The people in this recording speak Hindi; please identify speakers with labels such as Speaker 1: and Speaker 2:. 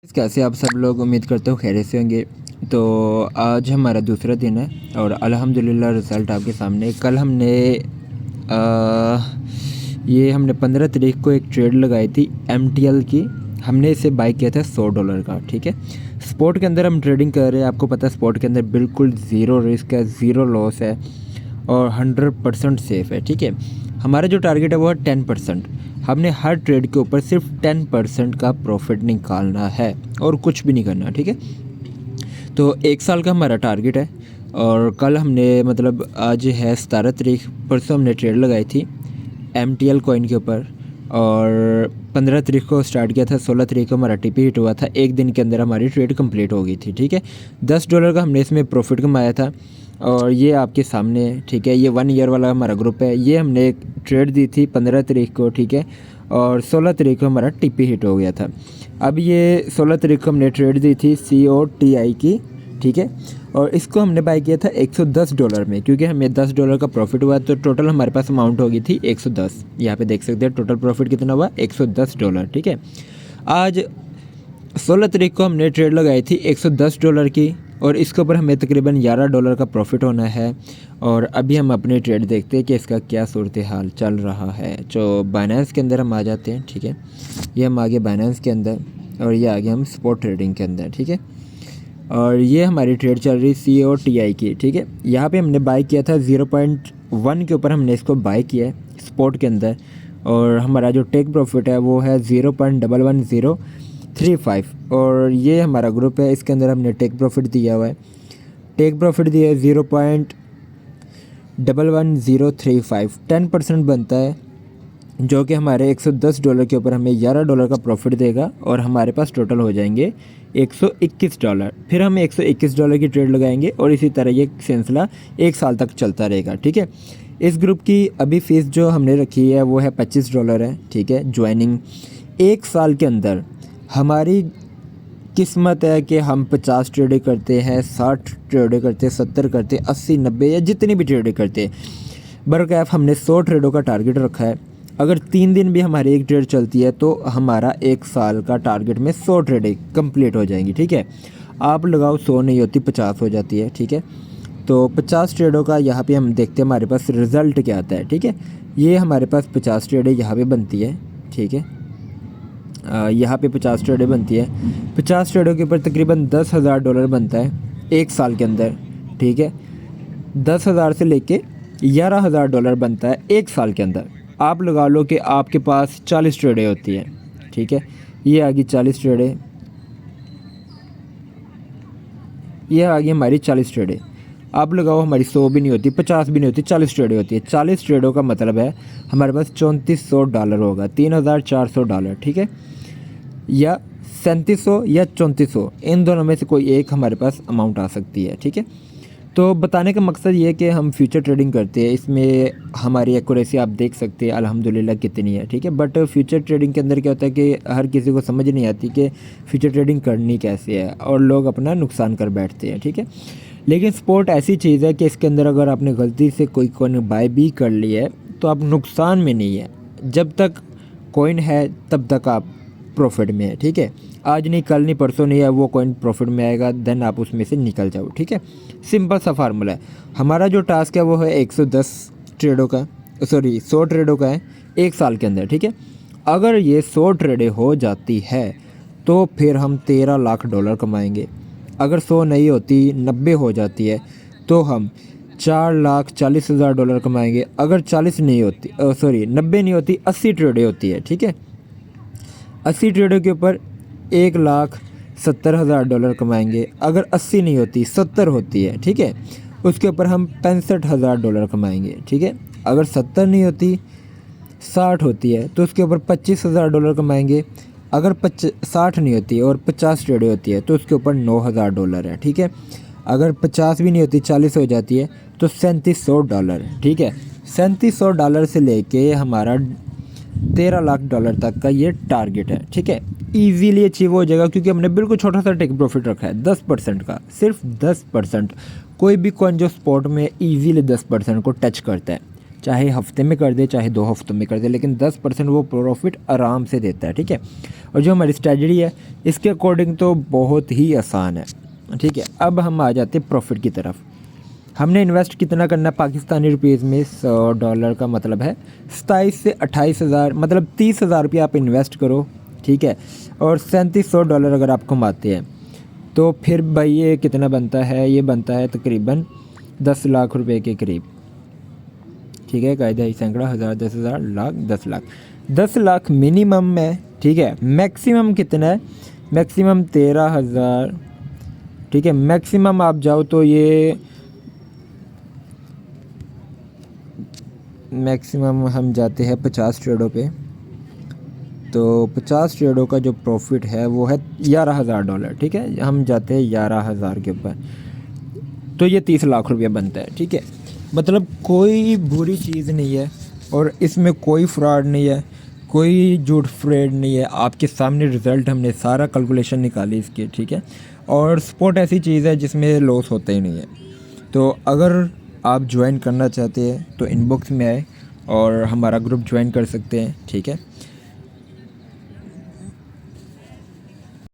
Speaker 1: कैसे आप सब लोग उम्मीद करते हो खैरियत से होंगे। तो आज हमारा दूसरा दिन है और अल्हम्दुलिल्लाह रिज़ल्ट आपके सामने। कल हमने ये हमने 15 तारीख को एक ट्रेड लगाई थी MTL की। हमने इसे बाय किया था $100 का। ठीक है, स्पोर्ट के अंदर हम ट्रेडिंग कर रहे हैं। आपको पता है स्पोर्ट के अंदर बिल्कुल ज़ीरो रिस्क है, ज़ीरो लॉस है और 100% सेफ़ है। ठीक है, हमारा जो टारगेट है वो है 10%। हमने हर ट्रेड के ऊपर सिर्फ 10% का प्रॉफिट निकालना है और कुछ भी नहीं करना। ठीक है, तो 1 साल का हमारा टारगेट है। और कल हमने आज है 17 तारीख, परसों हमने ट्रेड लगाई थी MTL कॉइन के ऊपर और 15 तारीख को स्टार्ट किया था। 16 तारीख को हमारा TP हिट हुआ था। एक दिन के अंदर हमारी ट्रेड कंप्लीट हो गई थी। ठीक है, $10 का हमने इसमें प्रॉफिट कमाया था और ये आपके सामने है। ठीक है, ये 1 ईयर वाला हमारा ग्रुप है। ये हमने एक ट्रेड दी थी 15 तारीख को। ठीक है, और 16 तारीख को हमारा TP हिट हो गया था। अब ये 16 तारीख को हमने ट्रेड दी थी COTI की। ठीक है, और इसको हमने बाय किया था $110 में, क्योंकि हमें $10 का प्रॉफिट हुआ। तो टोटल हमारे पास अमाउंट होगी थी 110। यहाँ पे देख सकते हैं टोटल प्रॉफिट कितना हुआ, $110। ठीक है, आज 16 तारीख को हमने ट्रेड लगाई थी $110 की और इसके ऊपर हमें तकरीबन $11 का प्रॉफिट होना है। और अभी हम अपनी ट्रेड देखते हैं कि इसका क्या सूरत हाल चल रहा है। तो बाइनेंस के अंदर हम आ जाते हैं। ठीक है, ये हम आगे बाइनेंस के अंदर और ये आगे हम स्पॉट ट्रेडिंग के अंदर। ठीक है, और ये हमारी ट्रेड चल रही COTI की। ठीक है, यहाँ पे हमने बाय किया था 0.1 के ऊपर हमने इसको बाय किया है स्पॉट के अंदर और हमारा जो टेक प्रॉफिट है वो है 0.11035 और ये हमारा ग्रुप है। इसके अंदर हमने टेक प्रॉफिट दिया हुआ है। टेक प्रॉफिट दिया है 0.11035, 10% बनता है, जो कि हमारे $110 के ऊपर हमें $11 का प्रॉफिट देगा और हमारे पास टोटल हो जाएंगे $121। फिर हम $121 की ट्रेड लगाएंगे और इसी तरह ये सिलसिला 1 साल तक चलता रहेगा। ठीक है, इस ग्रुप की अभी फ़ीस जो हमने रखी है वो है $25 है। ठीक है, ज्वाइनिंग 1 साल के अंदर हमारी किस्मत है कि हम 50 ट्रेडें करते हैं, 60 ट्रेडें करते हैं, 70 करते हैं, 80, 90 या जितनी भी ट्रेडें करते हैं। बरकैफ हमने 100 ट्रेडों का टारगेट रखा है। अगर 3 दिन भी हमारी एक ट्रेड चलती है तो हमारा 1 साल का टारगेट में 100 ट्रेडें कंप्लीट हो जाएंगी। ठीक है, आप लगाओ 100 नहीं होती 50 हो जाती है। ठीक है, तो 50 ट्रेडों का यहाँ पे हम देखते हैं हमारे पास रिज़ल्ट क्या आता है। ठीक है, ये हमारे पास 50 ट्रेडें यहाँ पे बनती है। ठीक है, यहाँ पे 50 ट्रेडें बनती है। 50 ट्रेडों के ऊपर तकरीबन $10,000 बनता है 1 साल के अंदर। ठीक है, 10,000 से लेके $11,000 बनता है 1 साल के अंदर। आप लगा लो कि आपके पास 40 ट्रेडें होती हैं। ठीक है, ये आ गई 40 ट्रेडें, ये आ गई हमारी 40 ट्रेडें। आप लगाओ हमारी 100 भी नहीं होती, 50 भी नहीं होती, 40 ट्रेडें होती है। 40 ट्रेडों का मतलब है हमारे पास $3400 होगा, $3,400। ठीक है, या 3700 या 3400, इन दोनों में से कोई एक हमारे पास अमाउंट आ सकती है। ठीक है, तो बताने का मकसद ये है कि हम फ्यूचर ट्रेडिंग करते हैं। इसमें हमारी एक्यूरेसी आप देख सकते हैं अल्हम्दुलिल्लाह कितनी है। ठीक है, बट फ्यूचर ट्रेडिंग के अंदर क्या होता है कि हर किसी को समझ नहीं आती कि फ्यूचर ट्रेडिंग करनी कैसे है और लोग अपना नुकसान कर बैठते हैं। ठीक है, लेकिन स्पोर्ट ऐसी चीज़ है कि इसके अंदर अगर आपने गलती से कोई कॉइन बाय भी कर ली है तो आप नुकसान में नहीं है। जब तक कॉइन है तब तक आप प्रॉफिट में है। ठीक है, आज नहीं, कल नहीं, परसों नहीं है, वो कॉइन प्रॉफिट में आएगा, देन आप उसमें से निकल जाओ। ठीक है, सिंपल सा फार्मूला है। हमारा जो टास्क है वो है 110 ट्रेडों का, 100 ट्रेडों का है 1 साल के अंदर। ठीक है, अगर ये 100 ट्रेडें हो जाती है तो फिर हम $13 लाख कमाएंगे। अगर 100 नहीं होती, 90 हो जाती है तो हम $4,40,000 कमाएंगे। अगर 40 नहीं होती, 90 नहीं होती, 80 ट्रेडें होती है। ठीक है, 80 ट्रेडों के ऊपर $1,70,000 कमाएंगे। अगर 80 नहीं होती, 70 होती है, ठीक है, उसके ऊपर हम $65,000 कमाएंगे। ठीक है, अगर 70 नहीं होती, 60 होती है तो उसके ऊपर $25,000 कमाएंगे। अगर 60 नहीं होती और 50 ट्रेडें होती है तो उसके ऊपर $9,000 है। ठीक है, अगर 50 भी नहीं होती, 40 हो जाती है तो $3,700 है। ठीक है, $3,700 से लेके हमारा $13 लाख तक का ये टारगेट है। ठीक है, ईजीली अचीव हो जाएगा क्योंकि हमने बिल्कुल छोटा सा टेक प्रॉफिट रखा है 10% का, सिर्फ 10%। कोई भी कॉइन जो स्पॉट में ईजीली 10% को टच करता है चाहे हफ्ते में कर दे चाहे 2 हफ्तों में कर दे, लेकिन 10% वो प्रॉफिट आराम से देता है, ठीक है। और जो हमारी स्ट्रैटेजी है इसके अकॉर्डिंग तो बहुत ही आसान है, ठीक है। अब हम आ जाते हैं प्रॉफिट की तरफ। हमने इन्वेस्ट कितना करना है पाकिस्तानी रुपीज़ में, $100 का मतलब है 27 से 28 हज़ार, मतलब 30 हज़ार रुपये आप इन्वेस्ट करो, ठीक है। और $3700 अगर आप कमाते हैं तो फिर भाई ये कितना बनता है, ये बनता है तकरीबन 10 लाख रुपए के करीब, ठीक है। कायदा ही सैकड़ा, हज़ार, 10,000, लाख, 10 लाख। 10 लाख मिनिमम है, ठीक है। मैक्सिमम कितना है, मैक्सिमम 13,000, ठीक है। मैक्सिमम आप जाओ तो ये मैक्सिमम हम जाते हैं 50 ट्रेडों पे, तो 50 ट्रेडों का जो प्रॉफिट है वो है $11,000, ठीक है। हम जाते हैं 11,000 के ऊपर, तो ये 30 लाख रुपया बनता है, ठीक है। मतलब कोई बुरी चीज़ नहीं है और इसमें कोई फ्रॉड नहीं है, कोई झूठ फ्रेड नहीं है। आपके सामने रिज़ल्ट हमने सारा कैलकुलेशन निकाली इसकी, ठीक है। और स्पोर्ट ऐसी चीज़ है जिसमें लॉस होता ही नहीं है। तो अगर आप ज्वाइन करना चाहते हैं तो इनबॉक्स में आए और हमारा ग्रुप ज्वाइन कर सकते हैं, ठीक है।